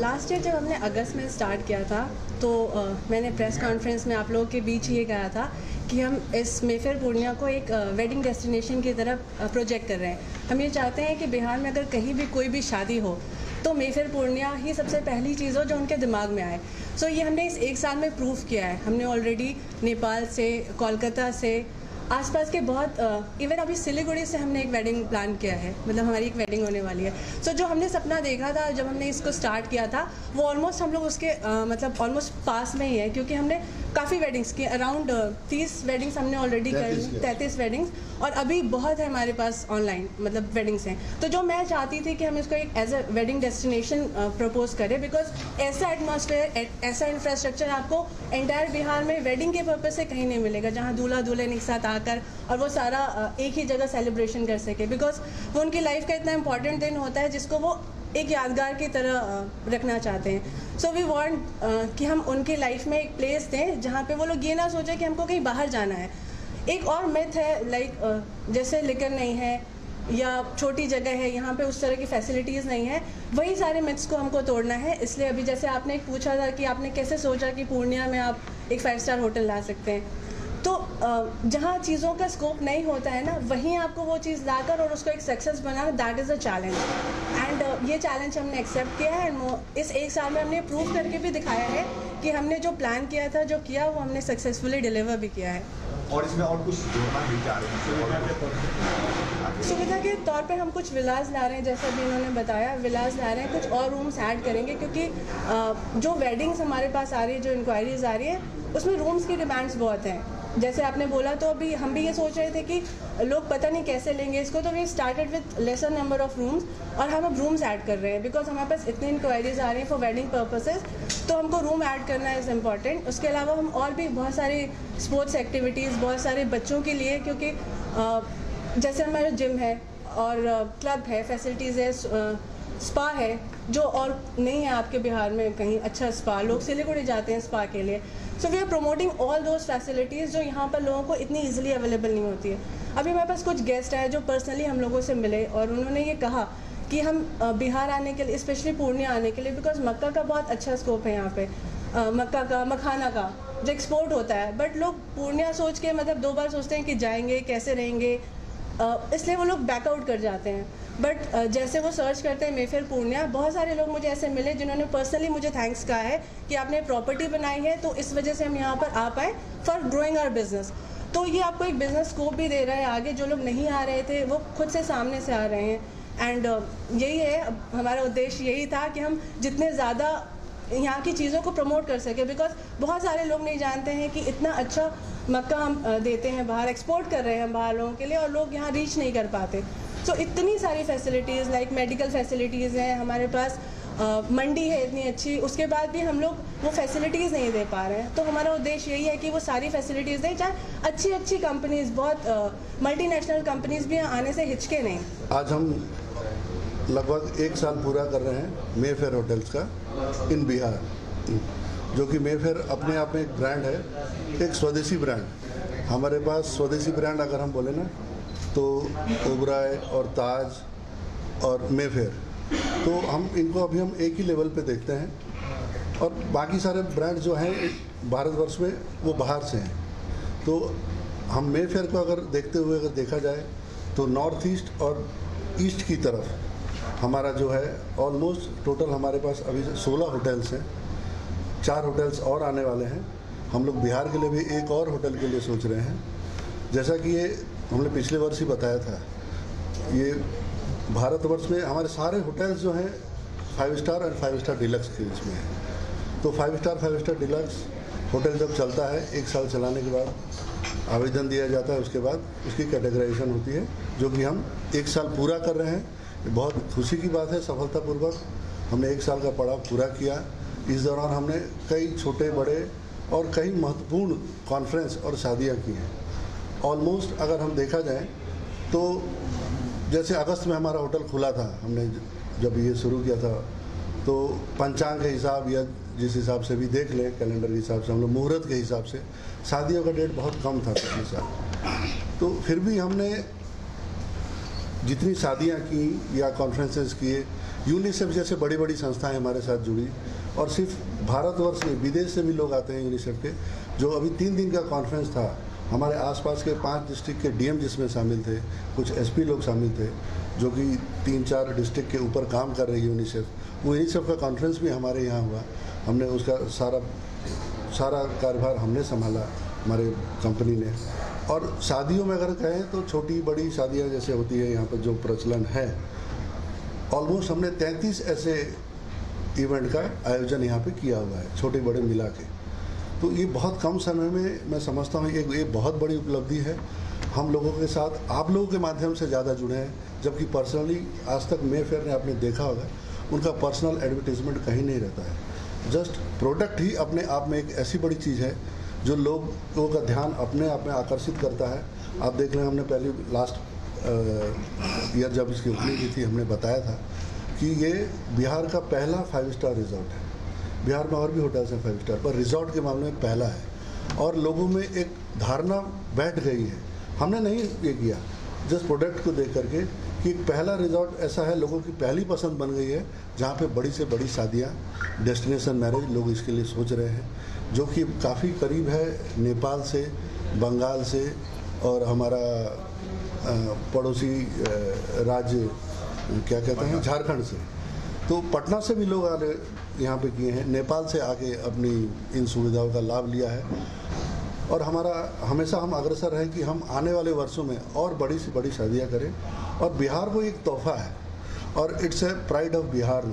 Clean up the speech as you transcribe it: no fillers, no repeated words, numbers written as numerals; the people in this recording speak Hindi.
लास्ट ईयर जब हमने अगस्त में स्टार्ट किया था तो मैंने प्रेस कॉन्फ्रेंस में आप लोगों के बीच ये कहा था कि हम इस मेफेयर पूर्णिया को एक वेडिंग डेस्टिनेशन की तरफ प्रोजेक्ट कर रहे हैं। हम ये चाहते हैं कि बिहार में अगर कहीं भी कोई भी शादी हो तो मेफेयर पूर्णिया ही सबसे पहली चीज़ हो जो उनके दिमाग में आए। सो ये हमने इस 1 साल में प्रूव किया है। हमने ऑलरेडी नेपाल से, कोलकाता से, आसपास के बहुत इवन अभी सिलीगुड़ी से हमने एक वेडिंग प्लान किया है, मतलब हमारी एक वेडिंग होने वाली है। सो जो हमने सपना देखा था जब हमने इसको स्टार्ट किया था वो ऑलमोस्ट हम लोग उसके मतलब ऑलमोस्ट पास में ही है, क्योंकि हमने काफ़ी वेडिंग्स की, अराउंड 30 वेडिंग्स हमने ऑलरेडी कर ली, 33 वेडिंग्स, और अभी बहुत है हमारे पास ऑनलाइन मतलब वेडिंग्स हैं। तो जो मैं चाहती थी कि हम इसको एक as a wedding destination propose करें, बिकॉज ऐसा एटमॉस्फेयर, ऐसा इंफ्रास्ट्रक्चर आपको एंटायर बिहार में वेडिंग के पर्पज से कहीं नहीं मिलेगा, जहाँ दूल्हा दुल्हन एक साथ आकर और वो सारा एक ही जगह सेलिब्रेशन कर सके, बिकॉज वो उनकी लाइफ का इतना इंपॉर्टेंट दिन होता है जिसको वो एक यादगार की तरह रखना चाहते हैं। सो वी वांट कि हम उनकी लाइफ में एक प्लेस दें जहाँ पे वो लोग ये ना सोचें कि हमको कहीं बाहर जाना है। एक और मिथ है लाइक जैसे लिकर नहीं है या छोटी जगह है, यहाँ पे उस तरह की फैसिलिटीज़ नहीं है, वही सारे मिथ्स को हमको तोड़ना है। इसलिए अभी जैसे आपने एक पूछा था कि आपने कैसे सोचा कि पूर्णिया में आप एक 5 स्टार होटल ला सकते हैं, तो जहाँ चीज़ों का स्कोप नहीं होता है ना, वहीं आपको वो चीज़ लाकर और उसको एक success banana, that is a challenge. And ये चैलेंज हमने एक्सेप्ट किया है एंड इस 1 साल में हमने प्रूव करके भी दिखाया है कि हमने जो प्लान किया था, जो किया, वो हमने सक्सेसफुली डिलीवर भी किया है। और इसमें और कुछ जोड़ना भी चाह रहे हैं? सुविधा के तौर पे हम कुछ विलास ला रहे हैं, जैसा भी इन्होंने बताया, विलास ला रहे हैं, कुछ और रूम्स ऐड करेंगे, क्योंकि जो वेडिंग्स हमारे पास आ रही है, जो इंक्वायरीज आ रही है, उसमें रूम्स की डिमांड्स बहुत हैं। जैसे आपने बोला, तो अभी हम भी ये सोच रहे थे कि लोग पता नहीं कैसे लेंगे इसको, तो we started with lesser number of rooms, और हम अब रूम्स ऐड कर रहे हैं बिकॉज हमारे पास इतनी इंक्वायरीज आ रही हैं फॉर वेडिंग पर्पसेस, तो हमको रूम ऐड करना इज़ इम्पॉर्टेंट। उसके अलावा हम और भी बहुत सारी स्पोर्ट्स एक्टिविटीज़, बहुत सारे बच्चों के लिए, क्योंकि जैसे हमारा जिम है और क्लब है, फैसिलिटीज़ है, स्पा है, जो और नहीं है आपके बिहार में कहीं अच्छा स्पा, लोग सिलीगुड़ी जाते हैं स्पा के लिए। So we are promoting all those facilities जो यहाँ पर लोगों को इतनी ईजिली अवेलेबल नहीं होती है। अभी हमारे पास कुछ गेस्ट आए जो पर्सनली हम लोगों से मिले और उन्होंने ये कहा कि हम बिहार आने के लिए, स्पेशली पूर्णिया आने के लिए, बिकॉज मक्का का बहुत अच्छा स्कोप है यहाँ पे, मक्का का, मखाना का जो एक्सपोर्ट होता है, बट लोग पूर्णिया सोच के मतलब 2 बार सोचते हैं कि जाएंगे कैसे रहेंगे, इसलिए वो लोग बैकआउट कर जाते हैं। बट जैसे वो सर्च करते हैं मेफेयर पूर्णिया, बहुत सारे लोग मुझे ऐसे मिले जिन्होंने पर्सनली मुझे थैंक्स कहा है कि आपने प्रॉपर्टी बनाई है तो इस वजह से हम यहाँ पर आ पाए फॉर ग्रोइंग आवर बिजनेस। तो ये आपको एक बिजनेस स्कोप भी दे रहा है आगे, जो लोग नहीं आ रहे थे वो खुद से सामने से आ रहे हैं। एंड यही है हमारा उद्देश्य, यही था कि हम जितने ज़्यादा यहाँ की चीज़ों को प्रमोट कर सके, बिकॉज बहुत सारे लोग नहीं जानते हैं कि इतना अच्छा मक्का हम देते हैं बाहर, एक्सपोर्ट कर रहे हैं बाहर लोगों के लिए, और लोग यहाँ रीच नहीं कर पाते। सो इतनी सारी फैसिलिटीज़ लाइक मेडिकल फैसिलिटीज़ हैं हमारे पास, मंडी है इतनी अच्छी, उसके बाद भी हम लोग वो फैसिलिटीज़ नहीं दे पा रहे हैं। तो हमारा उद्देश्य यही है कि वो सारी फैसिलिटीज़ दें, चाहे अच्छी अच्छी कंपनीज़, बहुत मल्टीनेशनल कंपनीज़ भी आने से हिचके नहीं। आज हम लगभग 1 साल पूरा कर रहे हैं मेफेयर होटल्स का इन बिहार, जो कि मेफेयर अपने आप में एक ब्रांड है, एक स्वदेशी ब्रांड। हमारे पास स्वदेशी ब्रांड अगर हम बोले ना तो ओबराय और ताज और मेफेयर, तो हम इनको अभी हम एक ही लेवल पे देखते हैं, और बाकी सारे ब्रांड जो हैं भारतवर्ष में वो बाहर से हैं। तो हम मेफेयर को अगर देखते हुए अगर देखा जाए तो नॉर्थ ईस्ट और ईस्ट की तरफ हमारा जो है ऑलमोस्ट टोटल हमारे पास अभी 16 होटल्स हैं, 4 होटल्स और आने वाले हैं। हम लोग बिहार के लिए भी एक और होटल के लिए सोच रहे हैं। जैसा कि ये हमने पिछले वर्ष ही बताया था, ये भारतवर्ष में हमारे सारे होटल्स जो हैं 5 स्टार और 5 स्टार डिलक्स के बीच में है। तो 5 स्टार डिलक्स होटल जब चलता है, 1 साल चलाने के बाद आवेदन दिया जाता है, उसके बाद उसकी कैटेगराइजेशन होती है, जो कि हम 1 साल पूरा कर रहे हैं। बहुत खुशी की बात है, सफलतापूर्वक हमने 1 साल का पड़ाव पूरा किया। इस दौरान हमने कई छोटे बड़े और कई महत्वपूर्ण कॉन्फ्रेंस और शादियाँ की हैं। ऑलमोस्ट अगर हम देखा जाए तो जैसे अगस्त में हमारा होटल खुला था, हमने जब ये शुरू किया था, तो पंचांग के हिसाब या जिस हिसाब से भी देख लें, कैलेंडर के हिसाब से, हम लोग मुहूर्त के हिसाब से शादियों का डेट बहुत कम था पिछले साल। तो फिर भी हमने जितनी शादियां की या कॉन्फ्रेंसेस किए यूनिसेफ जैसे बड़ी बड़ी संस्थाएं हमारे साथ जुड़ी, और सिर्फ भारतवर्ष में विदेश से भी लोग आते हैं यूनिसेफ के। जो अभी 3 दिन का कॉन्फ्रेंस था, हमारे आसपास के 5 डिस्ट्रिक्ट के डीएम जिसमें शामिल थे, कुछ एसपी लोग शामिल थे, जो कि 3-4 डिस्ट्रिक्ट के ऊपर काम कर रही है यूनिसेफ। वो यूनिसेफ का कॉन्फ्रेंस भी हमारे यहाँ हुआ। हमने उसका सारा कार्यभार हमने संभाला, हमारे कंपनी ने। और शादियों में अगर कहें तो छोटी बड़ी शादियाँ जैसे होती है यहाँ पर जो प्रचलन है, ऑलमोस्ट हमने 33 ऐसे इवेंट का आयोजन यहाँ पे किया हुआ है, छोटे बड़े मिला के। तो ये बहुत कम समय में मैं समझता हूँ ये बहुत बड़ी उपलब्धि है। हम लोगों के साथ आप लोगों के माध्यम से ज़्यादा जुड़े हैं, जबकि पर्सनली आज तक मे फेयर ने आपने देखा होगा उनका पर्सनल एडवर्टीजमेंट कहीं नहीं रहता है। जस्ट प्रोडक्ट ही अपने आप में एक ऐसी बड़ी चीज़ है जो लोगों का ध्यान अपने आप में आकर्षित करता है। आप देख लें, हमने पहले लास्ट ईयर जब इसकी ओपनिंग की थी, हमने बताया था कि ये बिहार का पहला 5 स्टार रिजॉर्ट है। बिहार में और भी होटल्स हैं 5 स्टार, पर रिजॉर्ट के मामले में पहला है। और लोगों में एक धारणा बैठ गई है, हमने नहीं ये किया, जस्ट प्रोडक्ट को देख करके कि पहला रिजॉर्ट ऐसा है, लोगों की पहली पसंद बन गई है, जहाँ पे बड़ी से बड़ी शादियाँ, डेस्टिनेशन मैरिज लोग इसके लिए सोच रहे हैं, जो कि काफ़ी करीब है नेपाल से, बंगाल से, और हमारा पड़ोसी राज्य क्या कहते हैं, झारखंड से। तो पटना से भी लोग आने यहाँ पे किए हैं, नेपाल से आके अपनी इन सुविधाओं का लाभ लिया है। और हमेशा हम अग्रसर हैं कि हम आने वाले वर्षों में और बड़ी से बड़ी शादियाँ करें, और बिहार को एक तोहफा है, और it's a pride of Bihar.